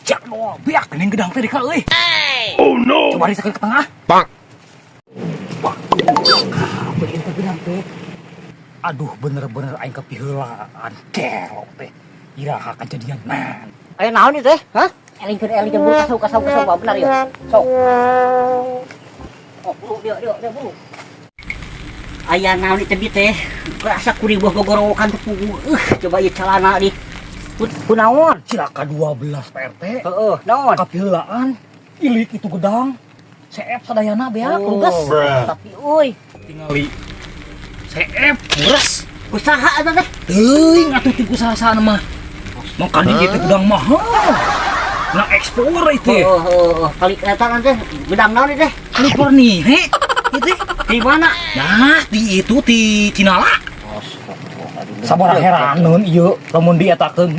Jak lo, biak gening gedang teh dika euy. Oh no. Coba disekeun ke tengah. Bang. Wah. Apa itu gedang teh? Aduh, bener-bener aing kepiheulaan kelok teh. Iraha kejadian nah. Aya naon ieu teh? Hah? Elingkeun bulu kasau bener ya. Sok. Oh, bulu dia bulu. Aya naon ieu teh? Rasa kuring buah gogorokan teh coba ieu calana di. Kunaon? Cilaka 12 PRT. Heeh, naon? Kapiheulaan. Ilik itu gedang. Seep sadayana beak lugas. Tapi euy, Tingali seep mures. kusaha eta teh? Teuing atuh ti kusaha-sahana mah. Maka di teh gedang mahal. Nah ekspor itu. Kali kelihatan teh gedang naon teh? California. Itu Di mana? nah di itu di Cinala. Sabaraha heraneun ieu lamun dietakeun.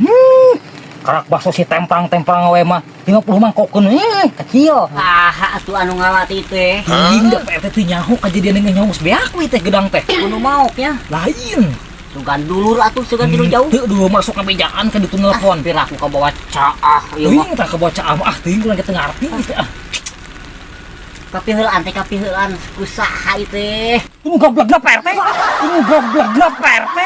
Karak bakso si temprang-temprang we mah 50 mangkokeun kecil. Atuh anu ngawati teh. Teuing da PRT teh nyaho kajadian ngenyongos beak we teh gedang teh. Kudu maoknya. Lain. Sugan dulur atuh sugan tilu jauh. Teu dulu masuk ke mejaan kan ditu nelpon. Piraku ka bawa caah ieu mah. Teuing tah kebaca ah teuing kurang kita ngarti teh ah. Kapiheulaan kusaha ieu teh. Ini goblokna PRT. Ini goblokna PRT.